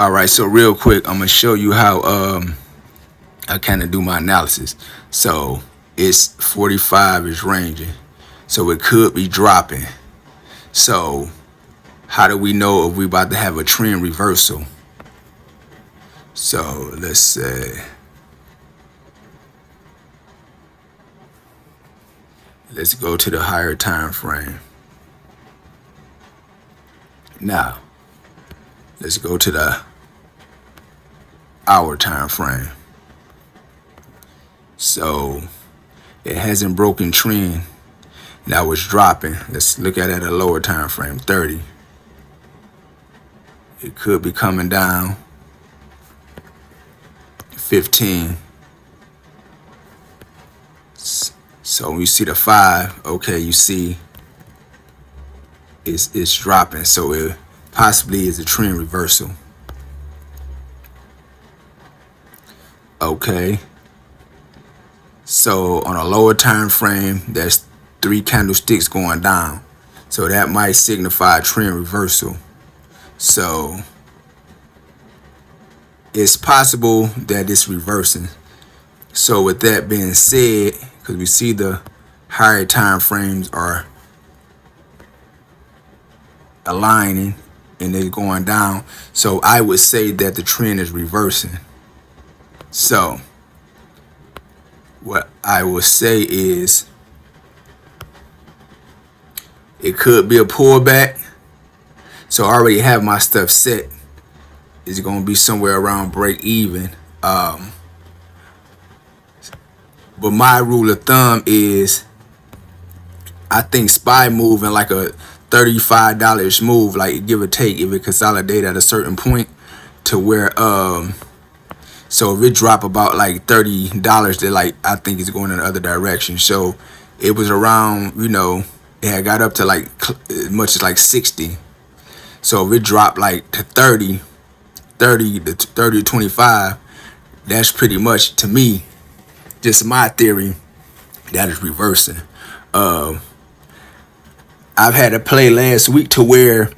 All right, so real quick, I'm gonna show you how I kind of do my analysis. So it's 45 is ranging, so it could be dropping. So how do we know if we about to have a trend reversal? So let's say, let's go to the higher time frame. Now let's go to the hour time frame. So it hasn't broken trend. Now it's dropping. Let's look at it at a lower time frame, 30. It could be coming down. 15. So when you see the 5, okay, you see it's dropping. So it possibly is a trend reversal. Okay. So on a lower time frame, there's 3 candlesticks going down. So that might signify a trend reversal. So it's possible that it's reversing. So with that being said, because we see the higher time frames are aligning and they're going down, so I would say that the trend is reversing. So what I will say is it could be a pullback. So I already have my stuff set. It's going to be somewhere around break even. But my rule of thumb is I think SPY moving like a $35 move, like give or take, if it consolidate at a certain point to where so if it drop about like $30, then like I think it's going in the other direction. So it was around, it had got up to like as much as like 60. So if it dropped like to 30 to 25, that's pretty much, to me, just my theory, that is reversing. I've had a play last week to where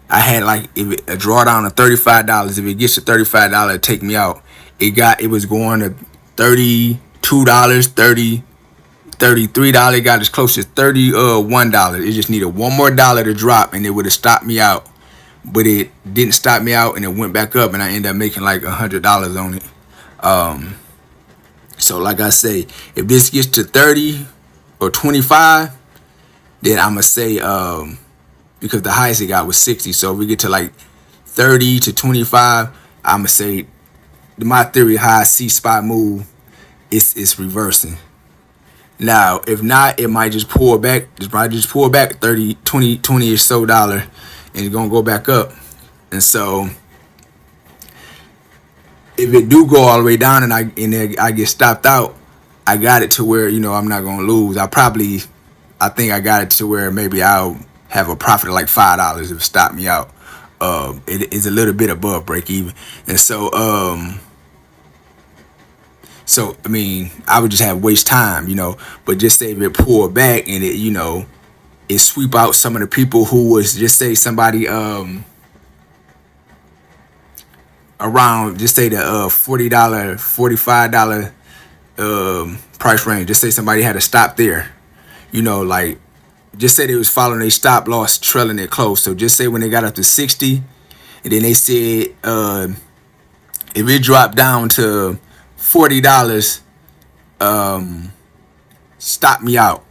I had like if a drawdown of $35. If it gets to $35, take me out. It was going to $32, $33. It got as close as $31. It just needed one more dollar to drop and it would have stopped me out. But it didn't stop me out and it went back up and I ended up making like $100 on it. So like I say, if this gets to 30 or 25, then I'm gonna say because the highest it got was 60. So if we get to like 30 to 25, I'm gonna say my theory how I see SPY move, it's reversing. Now if not, it might just pull back. It's probably just pull back 30, 20 or so dollar, and it's gonna go back up. And so if it do go all the way down and I get stopped out, I got it to where I'm not gonna lose. I think I got it to where maybe I'll have a profit of like $5 if it stopped me out. It is a little bit above break even, and so I mean I would just have waste time, But just say if it pull back and it sweep out some of the people who was, just say somebody around, just say the $40, $45 price range. Just say somebody had to stop there, like just say they was following a stop loss, trailing it close. So just say when they got up to 60, and then they said if it dropped down to $40, stop me out.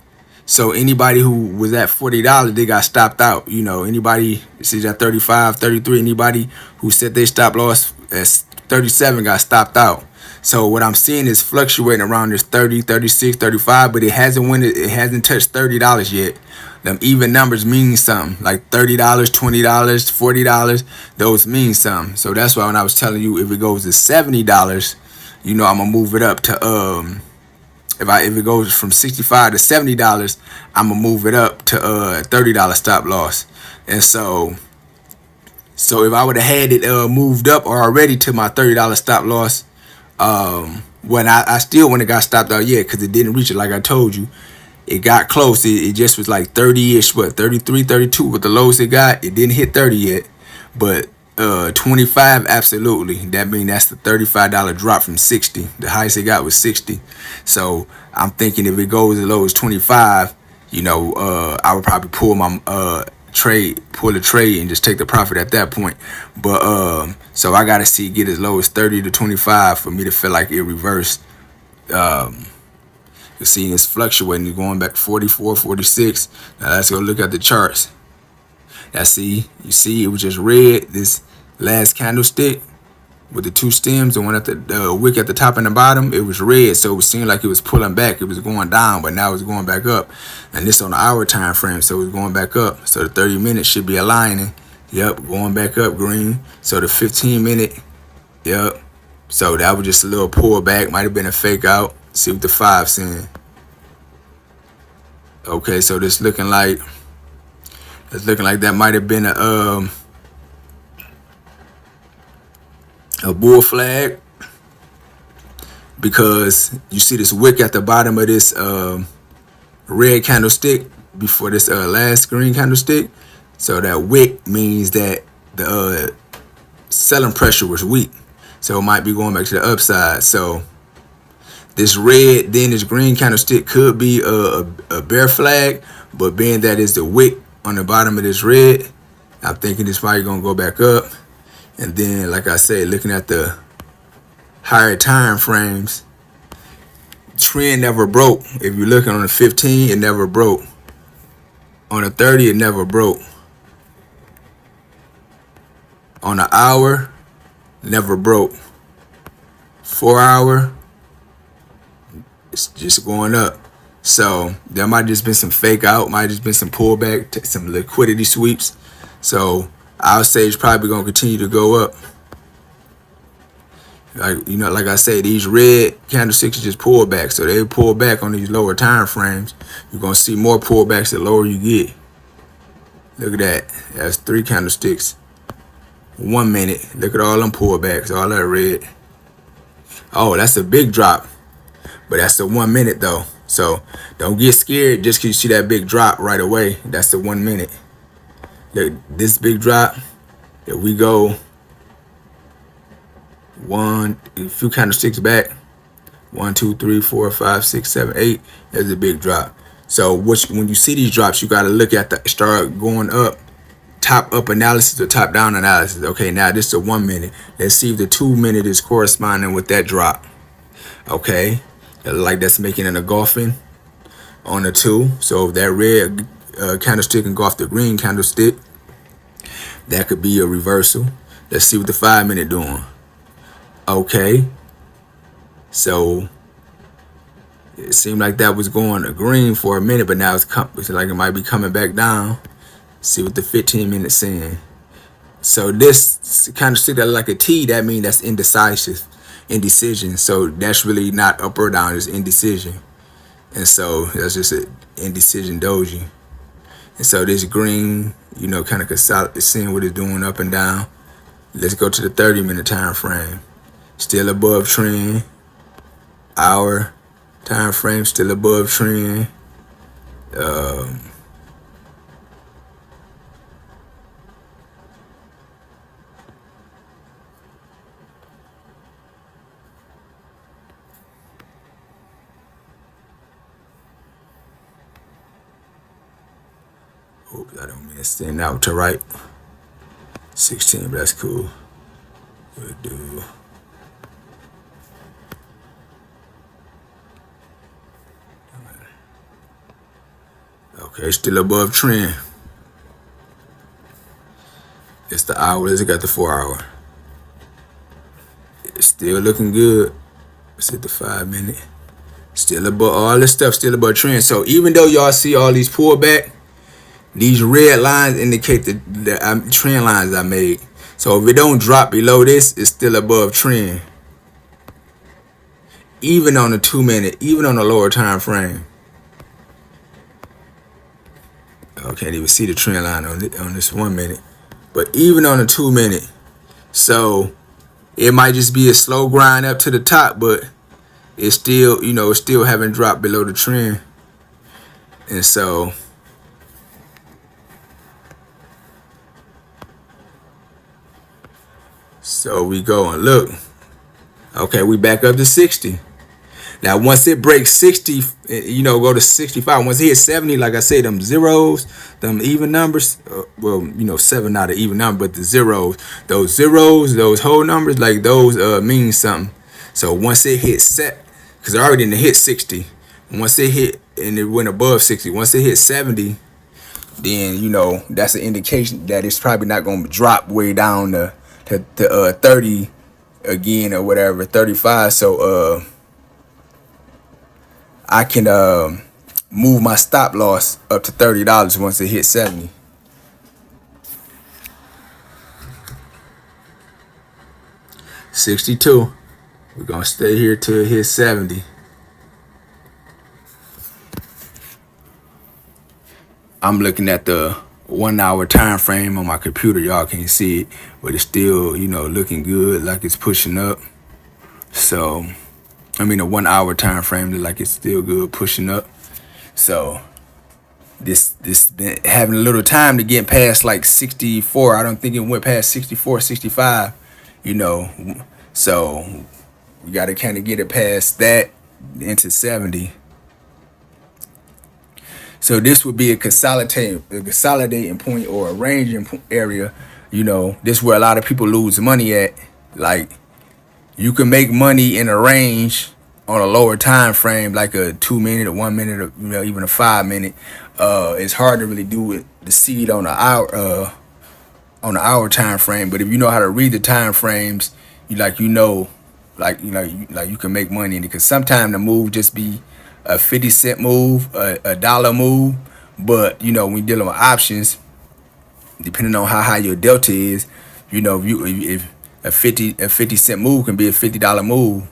So anybody who was at $40, they got stopped out. Anybody sees at 35, 33, anybody who said they stop loss at 37 got stopped out. So what I'm seeing is fluctuating around this 30, 36, 35, but it hasn't touched $30 yet. Them even numbers mean something, like $30, $20, $40, those mean something. So that's why when I was telling you, if it goes to $70, I'm gonna move it up to if it goes from $65 to $70, I'm gonna move it up to $30 stop loss. And so if I would have had it moved up already to my $30 stop loss, when I still wouldn't have got stopped out yet, because it didn't reach it. Like I told you, it got close. It just was like 30-ish, 33, 32 with the lowest it got. It didn't hit 30 yet, but 25, absolutely. That means that's the $35 drop from 60. The highest it got was 60. So I'm thinking if it goes as low as 25, I would probably pull my pull the trade and just take the profit at that point. But so I gotta see get as low as 30 to 25 for me to feel like it reversed. You see it's fluctuating, it's going back 44, 46. Now let's go look at the charts. You see it was just red this last candlestick with the two stems, the one at the wick at the top and the bottom. It was red, so it seemed like it was pulling back. It was going down, but now it's going back up. And this on the hour time frame, so it's going back up. So the 30 minutes should be aligning. Yep, going back up green. So the 15-minute, yep. So that was just a little pullback. Might have been a fake out. See what the 5's saying. Okay, so it's looking like that might have been a bull flag, because you see this wick at the bottom of this red candlestick before this last green candlestick. So that wick means that the selling pressure was weak, so it might be going back to the upside. So this red, then this green candlestick could be a bear flag, but being that is the wick on the bottom of this red, I'm thinking it's probably gonna go back up. And then, like I said, looking at the higher time frames, trend never broke. If you're looking on the 15, it never broke. On the 30, it never broke. On the hour, never broke. 4 hour, it's just going up. So there might just been some fake out, might just been some pullback, some liquidity sweeps. So I'll say it's probably gonna continue to go up. Like I say, these red candlesticks just pull back, so they pull back on these lower time frames. You're gonna see more pullbacks the lower you get. Look at that. That's 3 candlesticks. 1 minute. Look at all them pullbacks, all that red. Oh, that's a big drop, but that's the 1 minute though. So don't get scared just because you see that big drop right away. That's the 1 minute. Look, this big drop. If we go a few candlesticks back, 1, 2, 3, 4, 5, 6, 7, 8. There's a big drop. So when you see these drops, you got to look at start going up, top up analysis or top down analysis. Okay, now this is a 1 minute. Let's see if the 2 minute is corresponding with that drop. Okay, like that's making an engulfing on the 2. So if that red candlestick engulfed the green candlestick, that could be a reversal. Let's see what the 5 minute doing. Okay, so it seemed like that was going to green for a minute, but now it's like it might be coming back down. See what the 15 minute saying. So this kind of stick that like a T, that means that's indecision. So that's really not up or down, it's indecision. And so that's just an indecision doji. And so this green, kind of seeing what it's doing up and down. Let's go to the 30-minute time frame. Still above trend. Hour time frame still above trend. Oops, I don't mean to stand out to right. 16, but that's cool. We'll do. Okay, still above trend. It's the hour. Let's got the 4 hour. It's still looking good. Let's hit the 5 minute. Still above all this stuff. Still above trend. So even though y'all see all these pullback, these red lines indicate the trend lines I made. So if it don't drop below this, it's still above trend. Even on the 2 minute, even on the lower time frame. I can't even see the trend line on this 1 minute. But even on the 2 minute, so it might just be a slow grind up to the top, but it's still, it's still haven't dropped below the trend. And so So we go and look. Okay, we back up to 60. Now, once it breaks 60, go to 65. Once it hits 70, like I say, them zeros, them even numbers, seven not an even number, but the zeros, those whole numbers, like those mean something. So once it hits set, because it already didn't hit 60. Once it hit, and it went above 60, once it hit 70, then, that's an indication that it's probably not going to drop way down to 30 again or whatever, 35. So, I can move my stop loss up to $30 once it hits 70. $62. We're gonna stay here till it hits 70. I'm looking at the 1 hour time frame on my computer. Y'all can't see it, but it's still, looking good, like it's pushing up. So a 1 hour time frame, like it's still good, pushing up. So this been having a little time to get past like 64. I don't think it went past 64, 65. So we got to kind of get it past that into 70. So this would be a consolidating point or a ranging area. This is where a lot of people lose money at. Like, you can make money in a range on a lower time frame, like a 2 minute, a 1 minute, or even a 5 minute. It's hard to really do it to see it on an hour time frame. But if you know how to read the time frames, you can make money in it. Because sometimes the move just be a 50-cent move, a dollar move. But when you're dealing with options, depending on how high your delta is, if a 50-cent move can be a $50 move,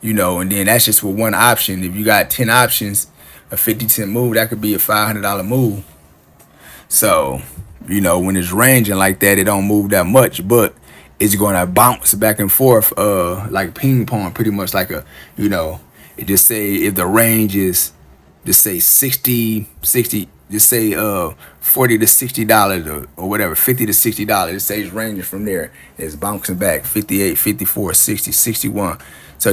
and then that's just with one option. If you got 10 options, a 50-cent move, that could be a $500 move. So, when it's ranging like that, it don't move that much, but it's going to bounce back and forth, like ping pong, pretty much like it just say if the range is, just say 60, just say $40 to $60 or whatever, $50 to $60. It says ranging from there. It's bouncing back 58, 54, 60, 61. So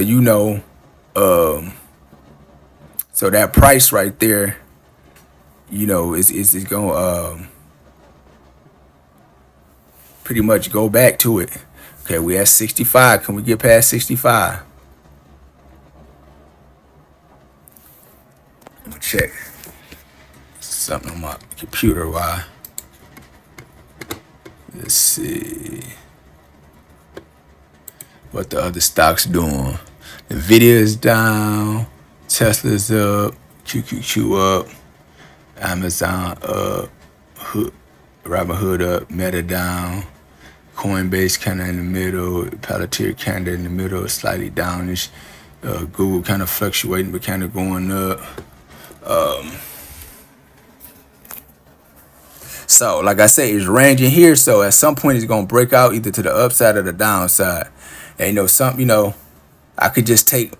so that price right there, is gonna pretty much go back to it. Okay, we at 65. Can we get past 65? Let me check something on my computer. Why? Let's see what the other stocks doing. Nvidia is down, Tesla's up, QQQ up, Amazon up, Robinhood up, Meta down, Coinbase kind of in the middle, Palantir kind of in the middle, slightly downish. Google kind of fluctuating but kind of going up. So like I say, it's ranging here. So at some point it's gonna break out either to the upside or the downside. And I could just take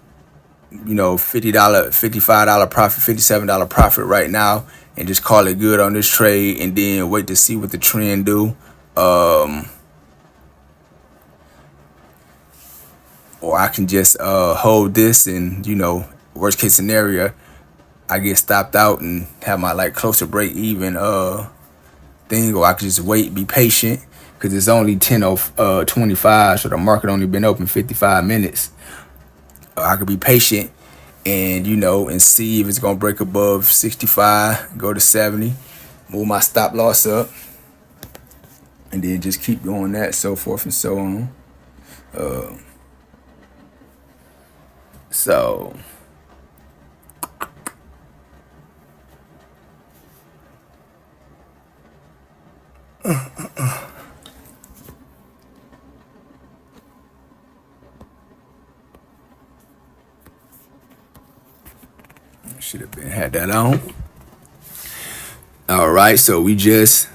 $50, $55 profit, $57 profit right now and just call it good on this trade and then wait to see what the trend do. Or I can just hold this and worst case scenario, I get stopped out and have my close to break even thing, or I could just wait, be patient, because it's only 10:25, so the market only been open 55 minutes. I could be patient and and see if it's gonna break above 65, go to 70, move my stop loss up, and then just keep doing that, so forth and so on. So should have had that on. All right, so let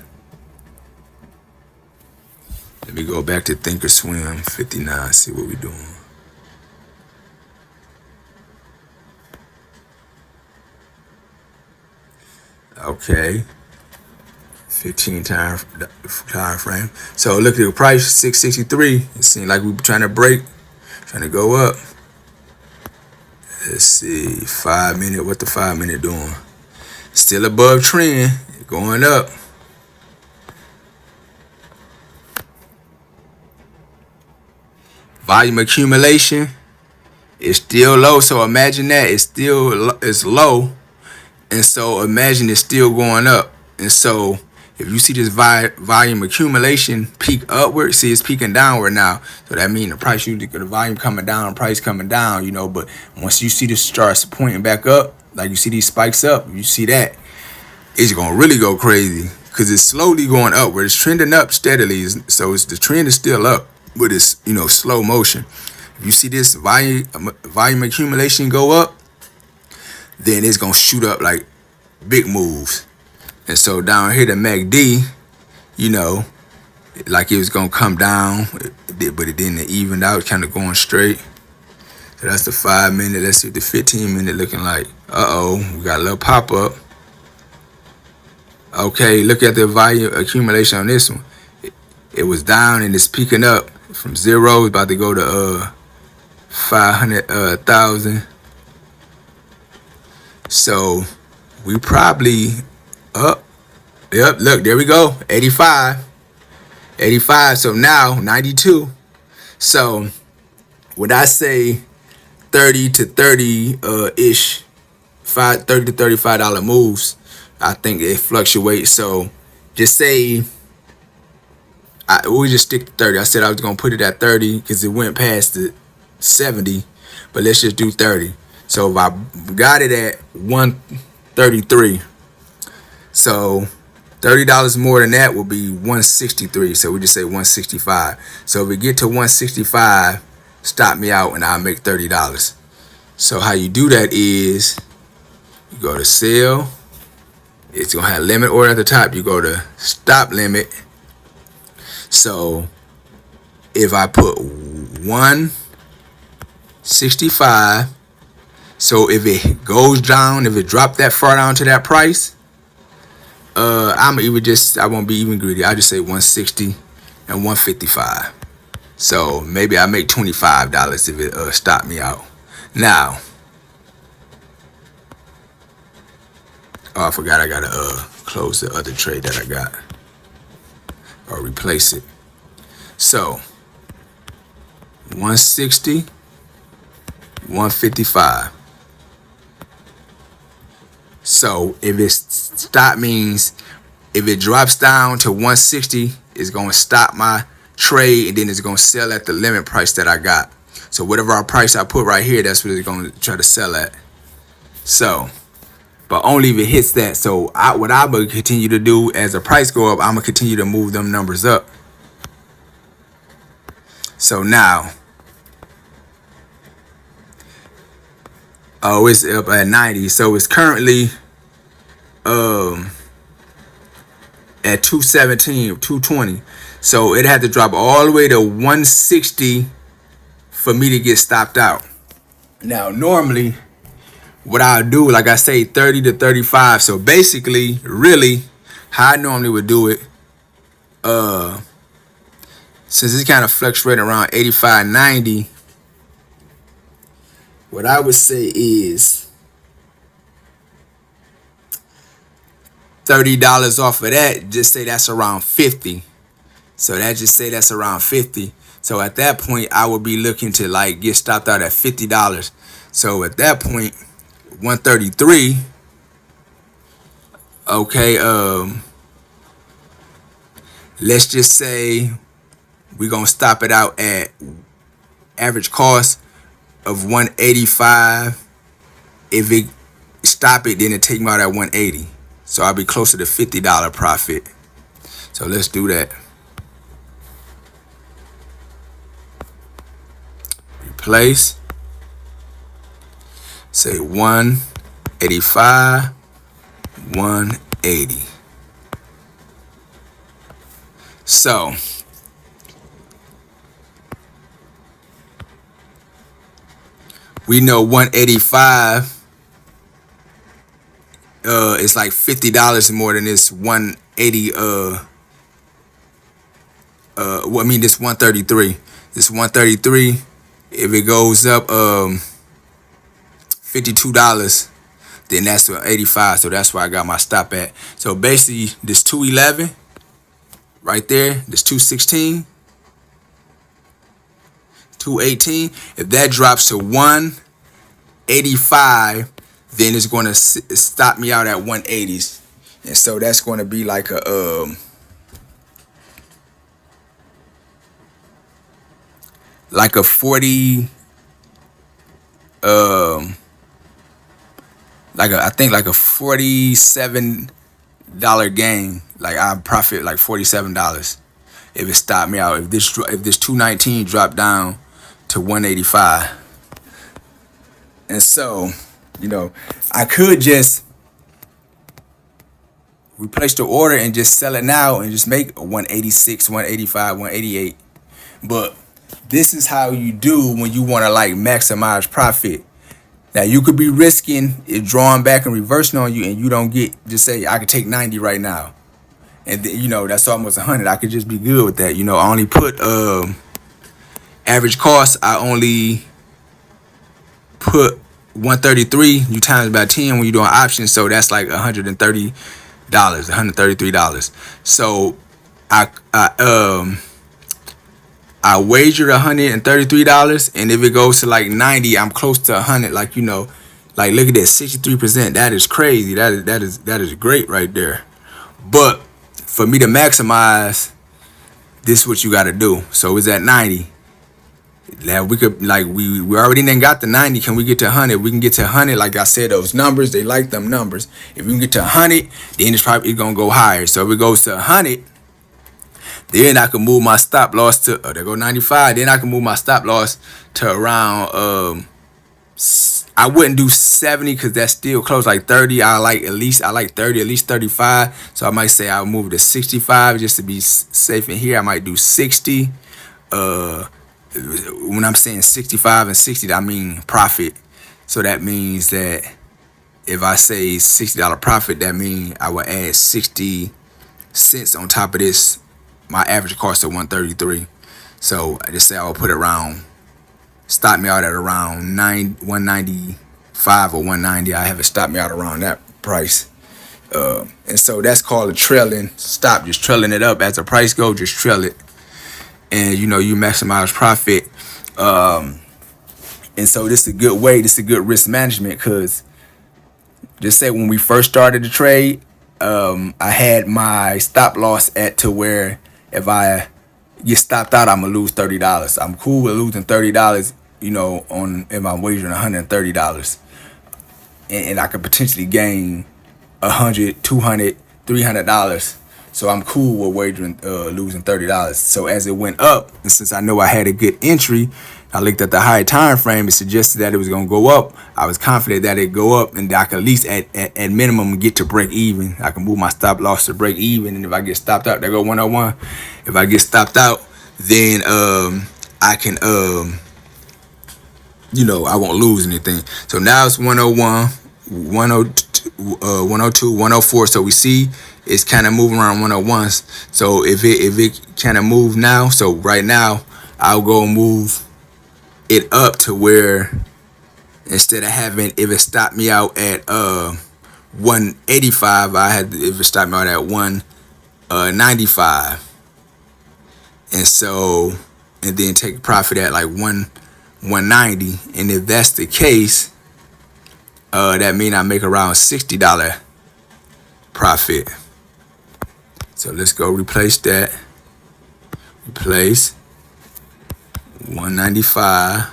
me go back to Thinkorswim 59, see what we're doing. Okay, 15 time frame. So look at the price, 663. It seemed like we were trying to break, trying to go up. Let's see, 5 minute. What the 5 minute doing? Still above trend, going up. Volume accumulation is still low. So imagine that it's low, and so imagine it's still going up. And so if you see this volume accumulation peak upward, see it's peaking downward now. So that means the price, the volume coming down, price coming down, But once you see this starts pointing back up, like you see these spikes up, you see that, it's gonna really go crazy because it's slowly going upward. It's trending up steadily, so the trend is still up, but it's slow motion. If you see this volume accumulation go up, then it's gonna shoot up like big moves. And so down here, the MACD, like it was gonna come down, but it didn't even out, kind of going straight. So that's the 5 minute. Let's see what the 15 minute looking like. We got a little pop up. Okay, look at the volume accumulation on this one. It was down and it's peaking up from 0. It's about to go to 500,000. So we probably up. Yep, look, there we go. 85. So now 92. So when I say 30 to 30 ish, $30 to $35 moves, I think it fluctuates. So just say we just stick to 30. I said I was gonna put it at 30 because it went past the 70, but let's just do 30. So if I got it at 133, so $30 more than that will be 163. So we just say 165. So if we get to 165, stop me out and I'll make $30. So how you do that is you go to sell. It's gonna have limit order at the top. You go to stop limit. So if I put 165, so if it goes down, if it dropped that far down to that price, I won't be even greedy. I just say 160 and 155. So maybe I make $25 if it stop me out. Now, I forgot I gotta close the other trade that I got or replace it. So 160, 155. So if it stop means if it drops down to 160, it's gonna stop my trade and then it's gonna sell at the limit price that I got. So whatever price I put right here, that's what it's gonna try to sell at. So, but only if it hits that. So what I'm gonna continue to do as the price go up, I'm gonna continue to move them numbers up. So now, it's up at 90. So it's currently at 217, 220. So it had to drop all the way to 160 for me to get stopped out. Now, normally, what I'll do, like I say, 30 to 35. So basically, really, how I normally would do it, since it's kind of fluctuating around 85, 90, what I would say is $30 off of that, just say that's around 50. So that's around 50. So at that point, I would be looking to like get stopped out at $50. So at that point, 133. Okay, let's just say we're gonna stop it out at average cost of 185. If it stop it, then it take me out at 180. So I'll be closer to $50 profit. So let's do that. Replace. Say 185, 180. So we know 185 it's like $50 more than this 80 well, I mean this 133. This 133, if it goes up $52, then that's 85. So that's where I got my stop at. So basically this 211 right there, this 216, 218, if that drops to 185, then it's going to stop me out at 180s. And so that's going to be like a like a 40 I think like a $47 gain. Like I profit like $47 if it stopped me out. If this 219 dropped down to 185. And so, you know, I could just replace the order and just sell it now and just make a 186, 185, 188. But this is how you do when you want to like maximize profit. Now you could be risking it drawing back and reversing on you, and you don't get, just say I could take 90 right now, and then, you know, that's almost 100. I could just be good with that. You know, I only put average cost. I only put 133. You times by 10 when you're doing options, so that's like $130, $133. So I wagered $133, and if it goes to like 90, I'm close to 100. Like, you know, like look at that, 63%. That is crazy. That is great right there. But for me to maximize, this is what you got to do. So it's at 90. Now we could, like, we already then got the 90. Can we get to 100? We can get to 100. Like I said, those numbers, they like them numbers. If we can get to 100, then it's probably gonna go higher. So if it goes to 100. Then I can move my stop loss to, there go 95. Then I can move my stop loss to around, I wouldn't do 70 because that's still close, like 30. I like 30, at least 35. So I might say I'll move to 65 just to be safe in here. I might do 60. When I'm saying 65 and 60, I mean profit. So that means that if I say $60 profit, that means I will add 60 cents on top of this. My average cost of 133. So I just say I'll put it around, stop me out at around 195 or 190. I have it stop me out around that price. And so that's called a trailing stop, just trailing it up as the price goes, just trail it. And you know, you maximize profit. And so this is a good way, this is a good risk management, because just say when we first started the trade, I had my stop loss at to where if I get stopped out, I'm gonna lose $30. I'm cool with losing $30, you know, on if I'm wagering $130, and I could potentially gain $100, $200, $300. So I'm cool with wagering losing $30. So as it went up, and since I know I had a good entry, I looked at the higher time frame. It suggested that it was gonna go up. I was confident that it'd go up, and I could at least at minimum get to break even. I can move my stop loss to break even, and if I get stopped out, there go 101. If I get stopped out, then I can you know, I won't lose anything. So now it's 101, 102, 104. So we see it's kind of moving around 101s. So if it kind of move now, so right now I'll go move it up to where instead of having, if it stopped me out at 185, I had, if it stopped me out at 195, and so, and then take profit at like 190. And if that's the case, that means I make around $60 profit. So let's go replace that. Replace 195,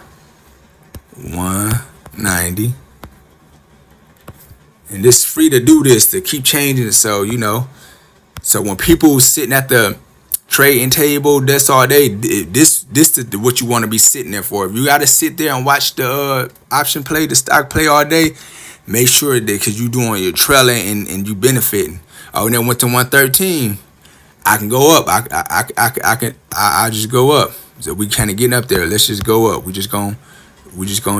190. And this is free to do this, to keep changing it. So, you know, so when people sitting at the trading table, that's all day. This is what you want to be sitting there for. If you got to sit there and watch the option play, the stock play all day, make sure that, because you doing your trailing and you benefiting. Oh, and then went to 113. I can go up. I just go up. So we kind of getting up there. Let's just go up. We just gonna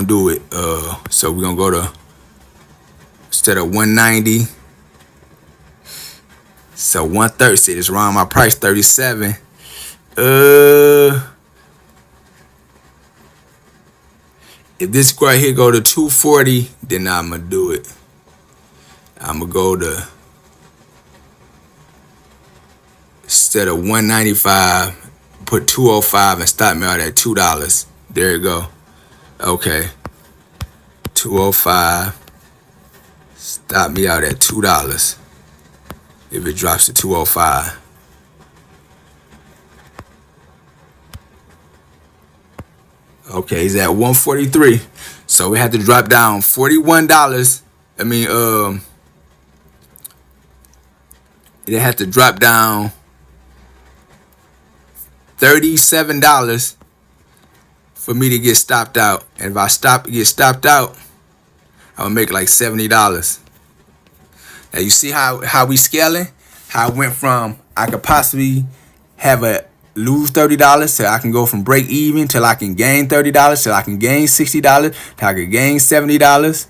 do it. So we're gonna go to, instead of 190, So 130, see, it's around my price, 37. If this right here go to 240, then I'm gonna do it. I'm gonna go to, instead of 195, put 205 and stop me out at $2. There you go. Okay. 205. Stop me out at $2. If it drops to 205. Okay, he's at 143. So we had to drop down $41. I mean, it had to drop down $37 for me to get stopped out. And if I get stopped out, I'm gonna make like $70. Now you see how we scaling? How I went from I could possibly have a lose $30 till I can go from break even till I can gain $30 till I can gain $60 till I can gain $70.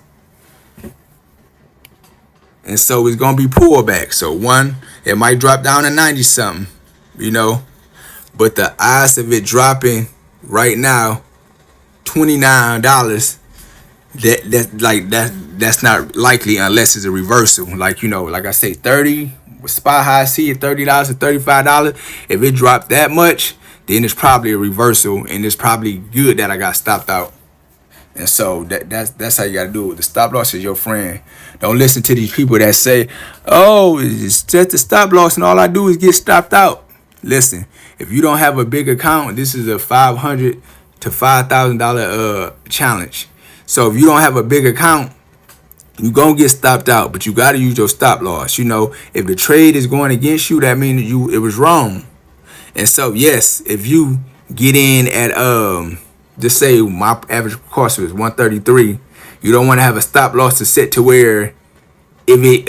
And so it's gonna be pullback. So one, it might drop down to 90 something, you know. But the odds of it dropping right now, $29, that's not likely unless it's a reversal. Like, you know, like I say, 30 spot high, see it $30 to $35. If it dropped that much, then it's probably a reversal, and it's probably good that I got stopped out. And so that's how you gotta do it. The stop loss is your friend. Don't listen to these people that say, "Oh, it's just a stop loss, and all I do is get stopped out." Listen, if you don't have a big account, this is a $500 to $5,000 challenge. So if you don't have a big account, you gonna get stopped out, but you gotta use your stop loss. You know, if the trade is going against you, that means it was wrong. And so yes, if you get in at just say my average cost was 133, you don't want to have a stop loss to set to where if it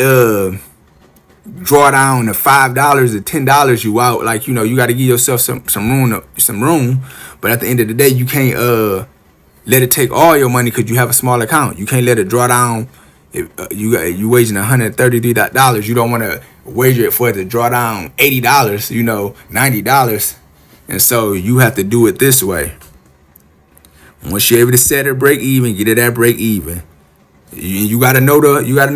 draw down to $5 or $10, you out. Like, you know, you got to give yourself some room. But at the end of the day, you can't let it take all your money because you have a small account. You can't let it draw down. If you waging $133, you don't want to wager it for it to draw down $80, you know, $90. And so you have to do it this way. Once you're able to set it break even, get it at break even. You gotta know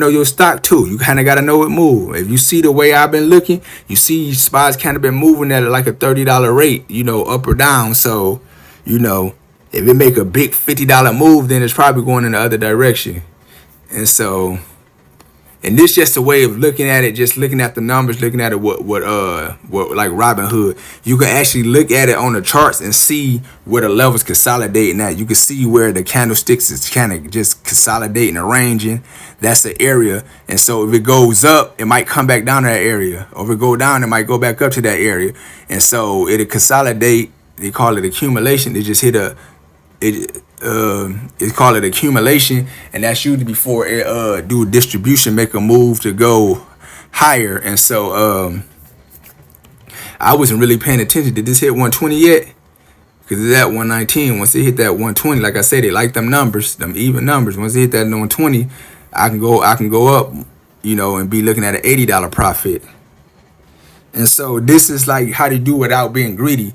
your stock too. You kind of gotta know it move. If you see the way I've been looking, you see spots kind of been moving at like a $30 rate, you know, up or down. So, you know, if it make a big $50 move, then it's probably going in the other direction. And so, and this just a way of looking at it, just looking at the numbers, looking at it what like Robinhood. You can actually look at it on the charts and see where the levels consolidating at. You can see where the candlesticks is kind of just consolidating, arranging. That's the area. And so if it goes up, it might come back down to that area. Or if it go down, it might go back up to that area. And so it'll consolidate. They call it accumulation. They just hit it's called it accumulation, and that's usually before it do a distribution, make a move to go higher. And so I wasn't really paying attention. Did this hit 120 yet? Because it's at 119. Once it hit that 120, like I said, they like them numbers, them even numbers. Once it hit that 120, I can go up, you know, and be looking at an $80 profit. And so this is like how to do without being greedy.